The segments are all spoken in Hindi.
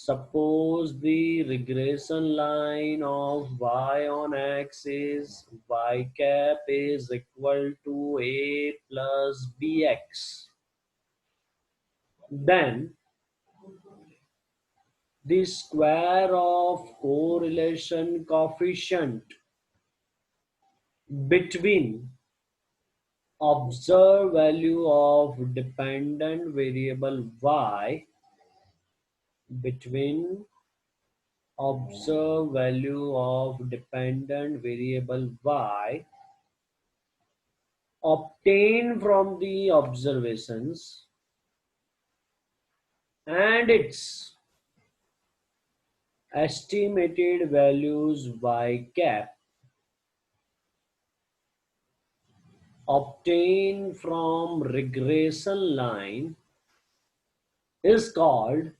suppose the regression line of y on x is y cap is equal to a plus bx, then the square of correlation coefficient between observed value of dependent variable y between observed value of dependent variable y obtained from the observations and its estimated values y cap obtained from regression line is called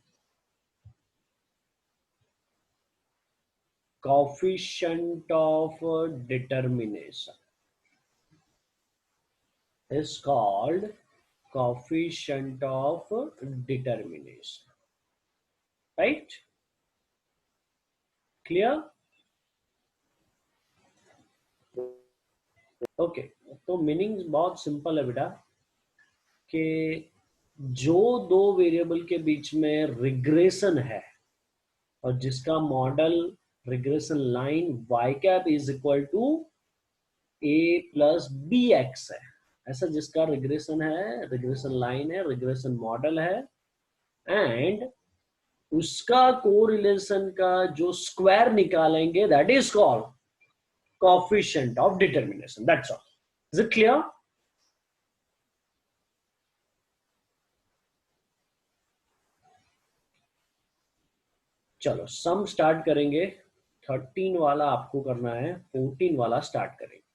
coefficient of determination. Is called coefficient of determination. Right? Clear? Okay तो मीनिंग बहुत सिंपल है बेटा कि जो दो वेरिएबल के बीच में रिग्रेशन है और जिसका model regression line y cap is equal to a plus B X है, ऐसा जिसका रिग्रेशन है, रिग्रेशन लाइन है, रिग्रेशन मॉडल है, एंड उसका कोरिलेशन का जो स्क्वायर निकालेंगे that is called coefficient of determination. That's all. Is it clear? चलो सम स्टार्ट करेंगे। 13 वाला आपको करना है, 14 वाला स्टार्ट करेंगे।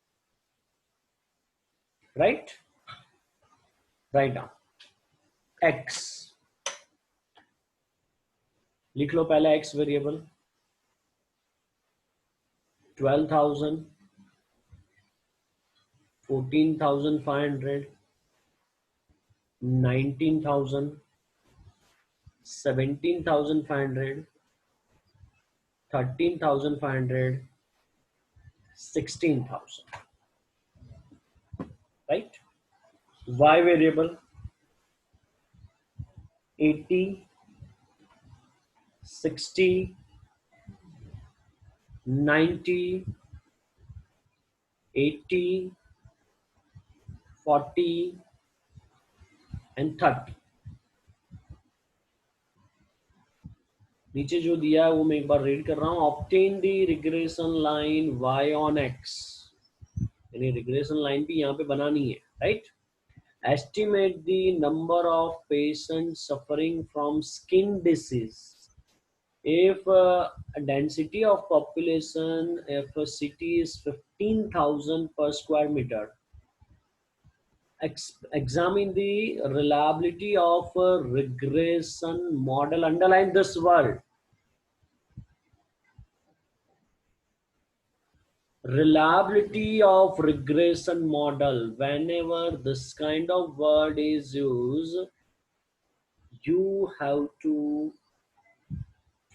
राइट राइट नाउ x लिख लो पहले x variable 12,000, 14,500, 19,000, 17,500, 13,500, 16,000. Right? Y variable 80, 60, 90, 80, 40 and 30. नीचे जो दिया है वो मैं एक बार रीड कर रहा हूं। Obtain the regression line y on x, यानी रिग्रेशन लाइन भी यहाँ पे बनानी है। Right? Estimate the number of patients suffering from skin disease if density of population, if a city is 15,000 per square meter, examine the reliability of a regression model. Underline this word, reliability of regression model. Whenever this kind of word is used, you have to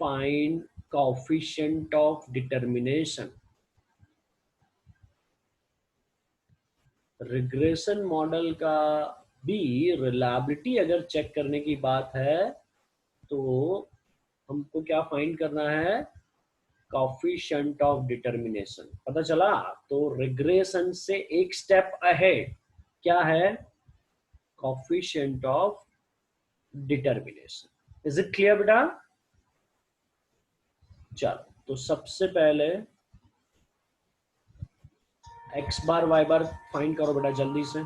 find coefficient of determination. Regression model का भी रिलायबिलिटी अगर चेक करने की बात है तो हमको क्या फाइंड करना है? Coefficient of determination. पता चला? तो रिग्रेशन से एक स्टेप अहेड क्या है? Coefficient of determination. Is it clear बेटा? चलो तो सबसे पहले x बार y बार फाइंड करो बेटा जल्दी से।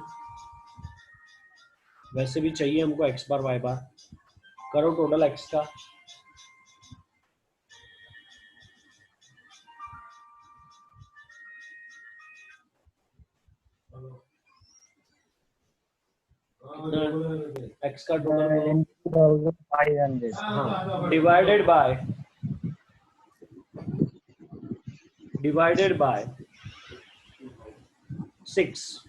वैसे भी चाहिए हमको x बार y बार। करो टोटल x का। x का टोटल 2500। हाँ, divided by 6.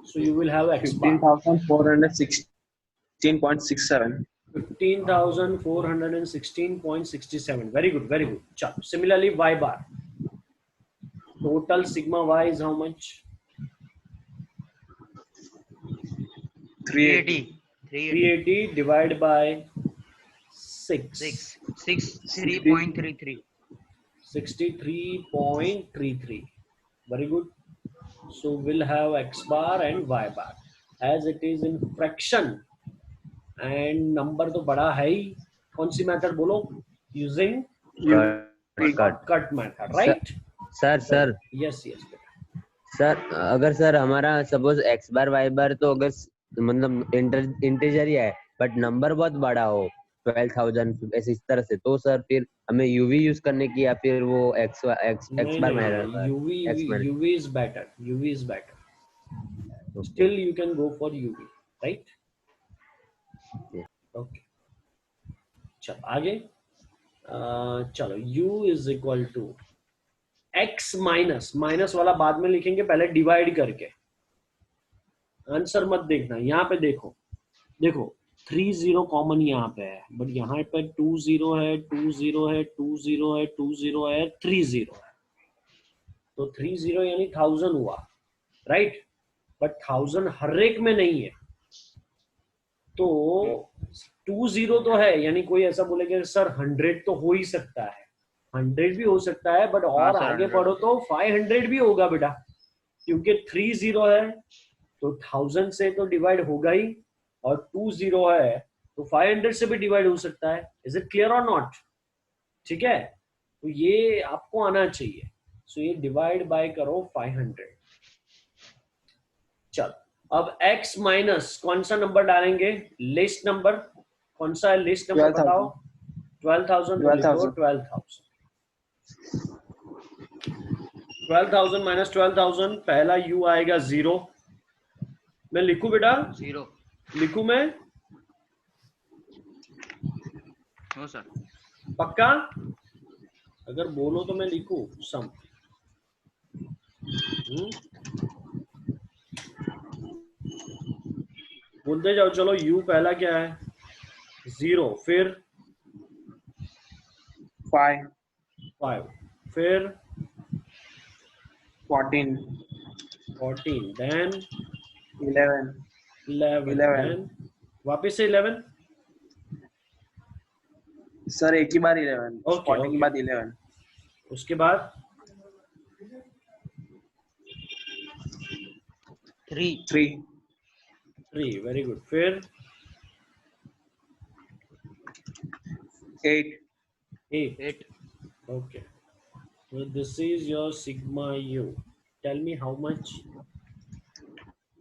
So you will have x bar 15,416.67. 15,416.67. Very good, very good. Chalo. Similarly, y bar. Total sigma y is how much? 380. 380 divided by 6. 63.33. 63.33. Very good. So we'll have x bar and y bar. As it is in fraction and number तो बड़ा है ही. कौन सी मेथड बोलो? Using cut method, right? Sir Yes, yes. Sir अगर सर हमारा सपोज एक्स बार वाई बार तो अगर मतलब इंटीजर ही है बट नंबर बहुत बड़ा हो 12,000 ऐसे इस तरह से तो सर फिर हमें यूवी यूज करने की या फिर वो x bar UV is better. UV is better. Still you can go for UV, right? Okay. चलो आगे. चलो u is equal to x minus वाला बाद में लिखेंगे, पहले डिवाइड करके. आंसर मत देखना, यहाँ पे देखो 30 कॉमन यहाँ पे है, बट यहाँ पे 20 है, 20 है, 20 है, 20 है, 30 है. तो 30 यानी 1000 हुआ, राइट? बट 1000 हर एक में नहीं है. तो 20 तो है, यानी कोई ऐसा बोलेगा सर 100 तो हो ही सकता है. 100 भी हो सकता है, बट और आगे बढ़ो तो 500 भी होगा बेटा, क्योंकि 30 है तो 1000 से तो डिवाइड होगा ही, और 20 है तो 500 से भी डिवाइड हो सकता है. इज इट क्लियर और नॉट? ठीक है, तो ये आपको आना चाहिए. सो ये डिवाइड बाय करो 500. चल, अब x माइनस कौन सा नंबर डालेंगे? लिस्ट नंबर कौन सा है? लिस्ट नंबर बताओ. 12,000. 12,000 माइनस 12,000, पहला u आएगा 0. मैं लिखूं बेटा? 0. लिखूं मैं? हो सर. पक्का? अगर बोलो तो मैं लिखूं सम. बोलते जाओ. चलो u पहला क्या है? 0. फिर 5, फिर 14, then 11, 11. then वापस से 11. सर एक ही बार 11. Okay. के बाद 11. उसके बाद 3. Very good. फिर 8. Okay. So this is your sigma u. Tell me how much?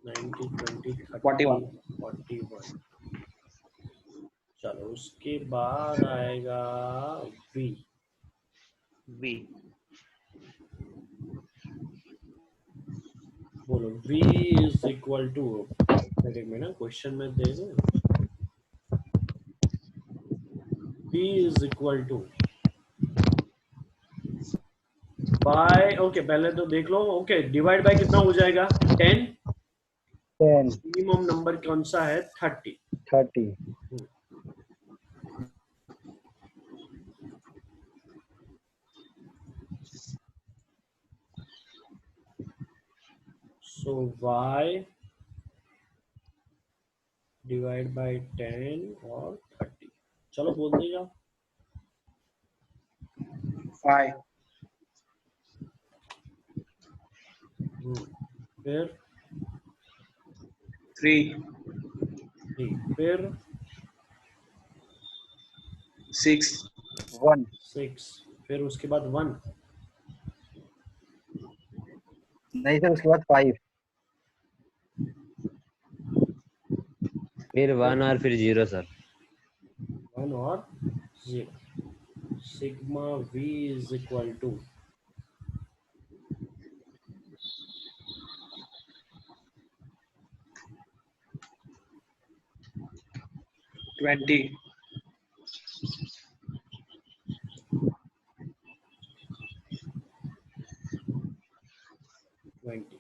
90, 20, 30, 41. चलो उसके बाद आएगा v. बोलो v is equal to, एक मिनट क्वेश्चन में दे दो. v is equal to by. Okay, पहले तो देख लो. ओके, डिवाइड बाय कितना हो जाएगा? 10. मिनिमम नंबर कौन सा है? 30. सो y डिवाइड बाय 10 और 30. चलो बोलते जाओ. 5. फिर 3. फिर 6. 6. फिर उसके बाद 1. नहीं सर, उसके बाद 5. फिर 1 और फिर 0 सर. 1 और 0. Sigma v is equal to 20. 20.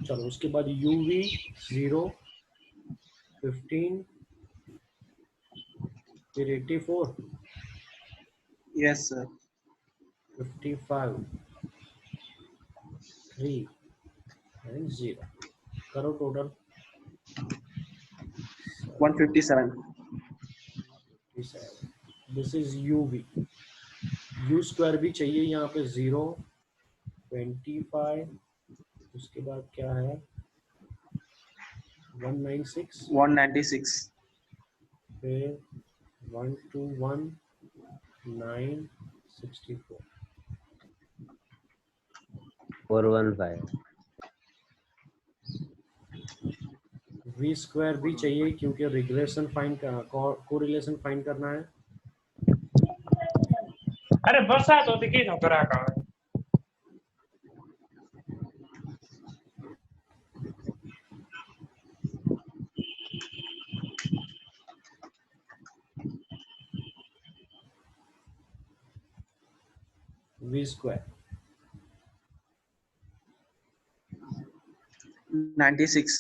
चलो उसके बाद uv 0, 15, फिर 84, Yes, sir. 55, 3 and 0. करो total 157. 57. This is UV. U square भी चाहिए यहाँ पे 0, 25, उसके बाद क्या है 196, 196. फिर 121, 964. 415. V स्क्वायर भी चाहिए क्योंकि रिग्रेशन फाइंड कोरिलेशन फाइंड करना है. अरे बरसात होती की नौकरा का V स्क्वायर 96.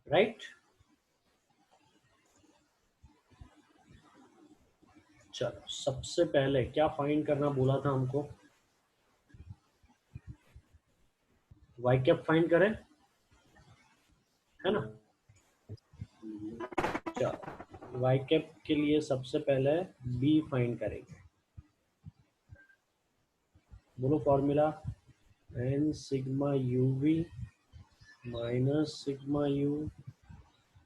राइट. चलो सबसे पहले क्या फाइंड करना बोला था हमको. वाई कैप फाइंड करें, है ना. चलो वाई कैप के लिए सबसे पहले बी फाइंड करेंगे. बोलो formula N sigma UV minus sigma U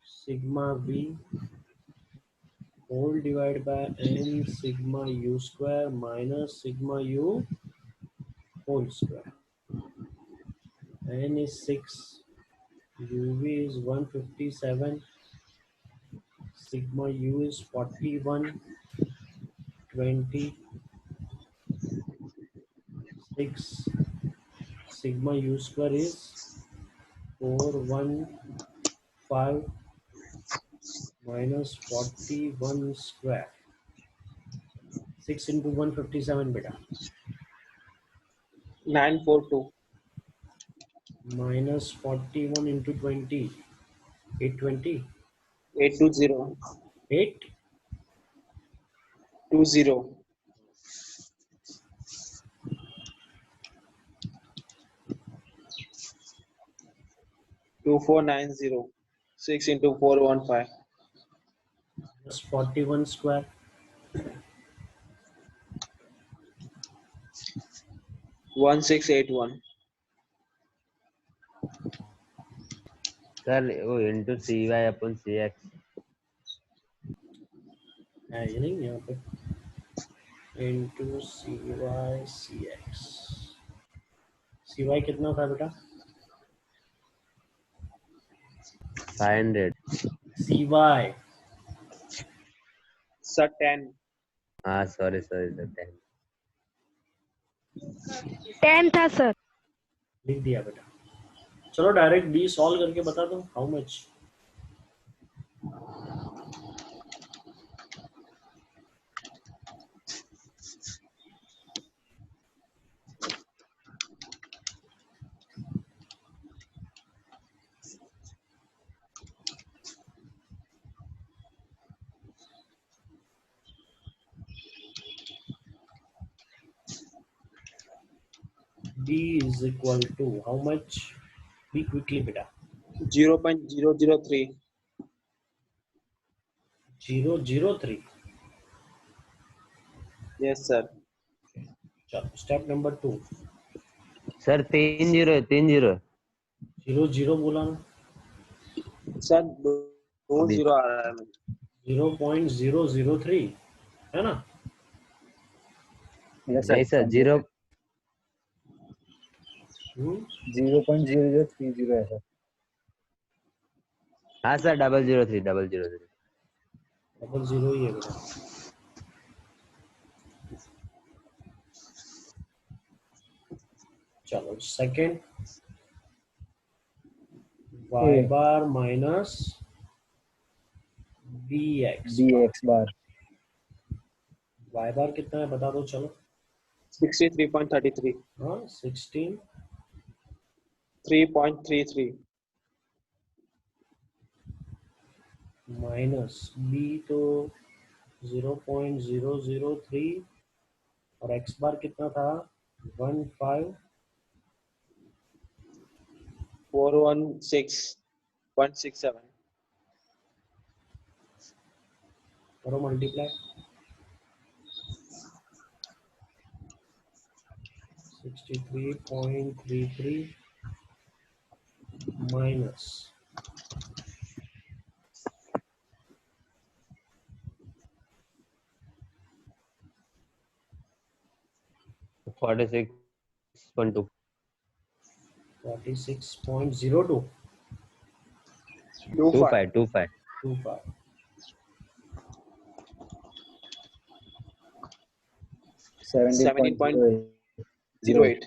sigma V whole divide by N sigma U square minus sigma U whole square. N is 6, UV is 157, sigma U is 41, 20, 6, sigma U square is 415 minus 41 square. 6 into 157 beta 942. minus 41 into 20 820 820. 8 20. 2490. 6 into 415. plus 41 square 1681. Sir वो इंटू CY अपन CX. है ये नहीं यहाँ पे into CY CX. CY कितना था बेटा. 500. CY Sir, 10. हाँ सॉरी सर 10. 10 था सर. लिख दिया बेटा. चलो डायरेक्ट बी सॉल्व करके बता दो how much. B is equal to how much? Be quickly beta. 0.003. 003. Yes, sir. चलो स्टेप नंबर 2. सर 30 है 30. 00 बोला ना. सर 20 आ रहा है. 0.003 है ना. नहीं सर 0. 0.0030 है सर. हाँ सर 003. 00 ही है बेटा. चलो second y bar minus bx बार. y bar कितना है बता दो. चलो 63.33. हाँ 16 3.33. माइनस बी तो 0.003 और एक्स बार कितना था 15 416.67. करो मल्टीप्लाई 63.33 माइनस 46.2. 46.02 25. 25. 25 17.08.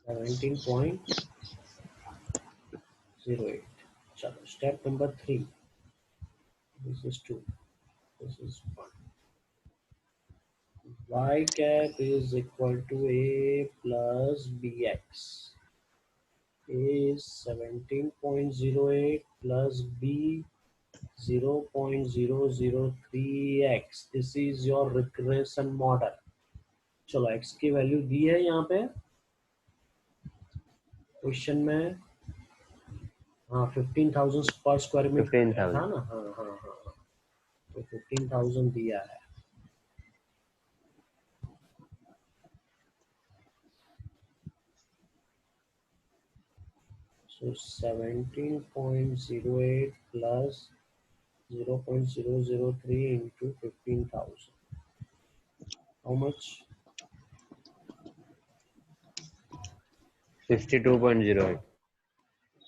17.08 चलो step number 3 this is 2 this is 1 y cap is equal to a plus bx a is 17.08 plus b 0.003x this is your regression model चलो x की वैल्यू दी है यहाँ पे क्वेश्चन में हाँ 15,000 पर स्क्वायर मीटर 15,000. था ना हाँ हाँ हाँ हाँ तो 15,000 दिया है so 17.08 plus 0.003 into 15,000 how much 62.08.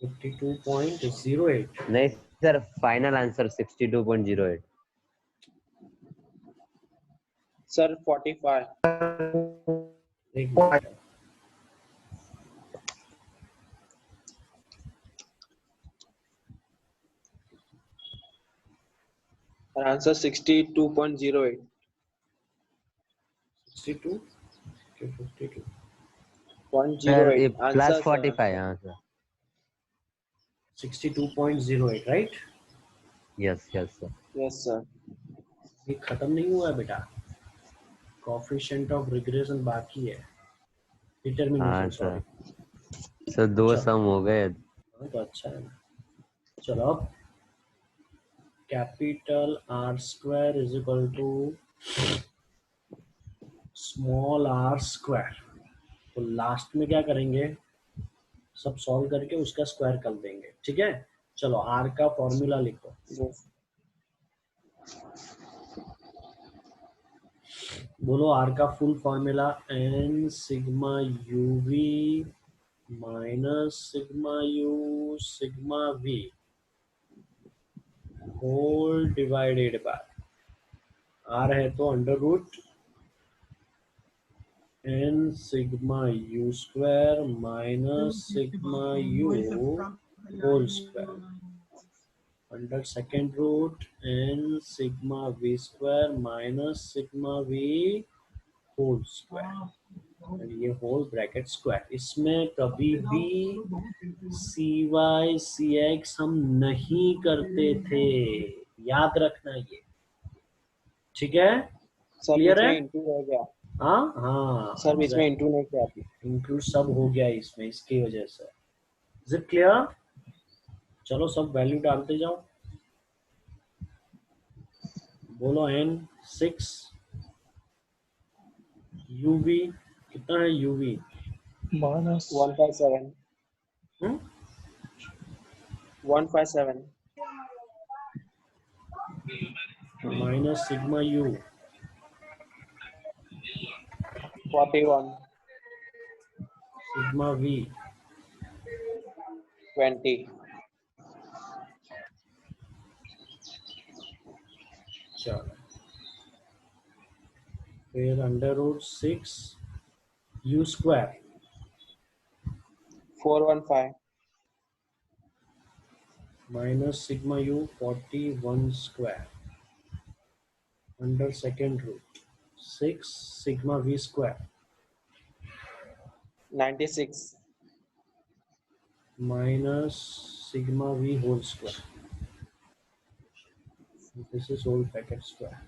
52.08 नहीं सर, फाइनल आंसर 62.08. Sir, 45. एक minute Our answer 62.08. 62 okay 52 sir ये 0.08. Plus Answer, sir. 45. हाँ sir. 62.08 right yes yes sir. Yes, sir. ये खत्म नहीं हुआ है बेटा कोएफिशिएंट ऑफ रिग्रेशन बाकी है हाँ डिटरमिनेशन सर. सॉरी सर 2 चलो सम हो गए. हाँ तो अच्छा है ना चलो अब capital R square is equal to small R square तो लास्ट में क्या करेंगे सब सॉल्व करके उसका स्क्वायर कर देंगे ठीक है चलो आर का फॉर्मूला लिखो Yes. बोलो आर का full formula N sigma UV minus sigma U sigma V whole divided by R है तो under root N sigma U square minus sigma U whole square under second root N sigma V square minus sigma V whole square ये होल ब्रैकेट स्क्वायर इसमें कभी भी सी वाई सी एक्स हम नहीं करते थे याद रखना ये ठीक है Sir, क्लियर है इसमें इंटू हो गया. हाँ हाँ सर, इसमें इंटू नहीं किया आपने. इंक्लूड सब हो गया इसमें इसकी वजह से इज इट क्लियर चलो सब वैल्यू डालते जाओ बोलो एन 6 यूवी कितना है UV minus 157. 157. Minus sigma U 41. Sigma V 20. चलो फिर under root 6 U square 415. Minus sigma U 41 square under second root 6 sigma V square 96. minus sigma v whole square. This is whole bracket square.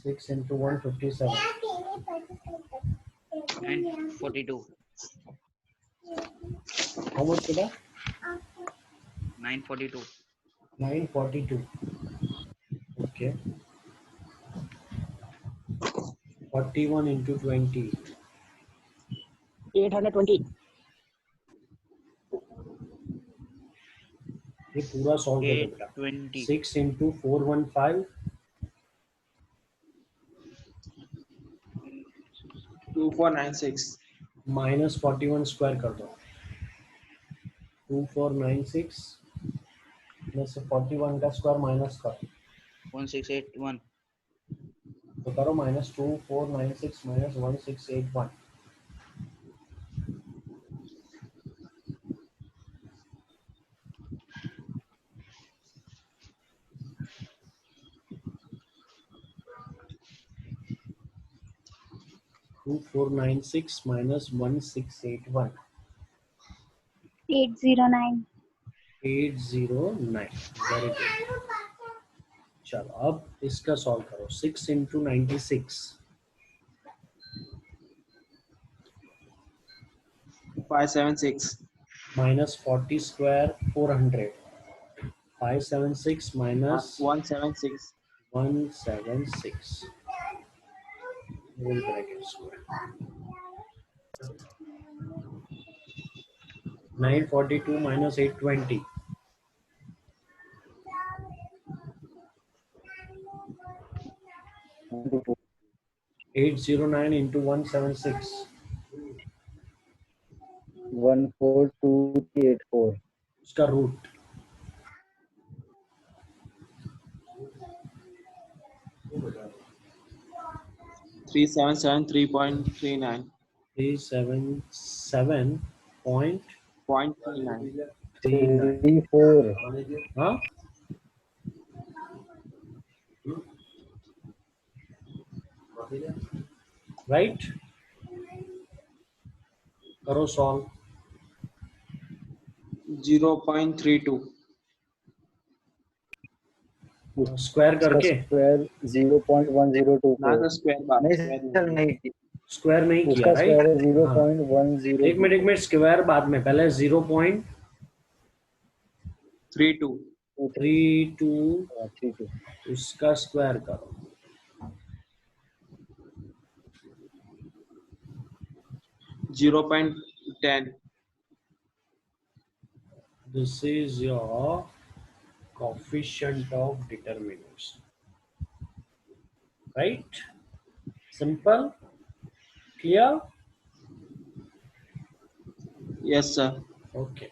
Six into 157. 942. How much beta? 942. 942. Okay. 41 into 20. 820. ये पूरा सॉल्व कर दो बेटा. 820. 6 into 415. 2496. minus 41 स्क्वायर कर दो. 2496 में से 41 का स्क्वायर माइनस करो. 1681. तो करो minus 2496 minus 1681. 2496 minus 1681. 809. 809. Very good. चलो अब इसका सॉल्व करो. 6 into 96. 576. minus 40 square 400. 576 minus 176. 176 whole bracket square. 942 minus 820. 809 into 176. 142384. उसका रूट. Three seven seven 3.39. 377.39. 0.39. 34. हाँ राइट. करो सॉल्व. 0.32. स्क्वायर करके. स्क्वायर 0.102. ना तो स्क्वायर बात. नहीं सर नहीं, स्क्वायर नहीं किया उसका स्क्वायर राइट. है 0.10. एक मिनट स्क्वायर बाद में. पहले 0.32 ठीक है. उसका स्क्वायर करो. 0.10. This is your coefficient of determinants. Right? Simple? Clear? Yes, sir. Okay.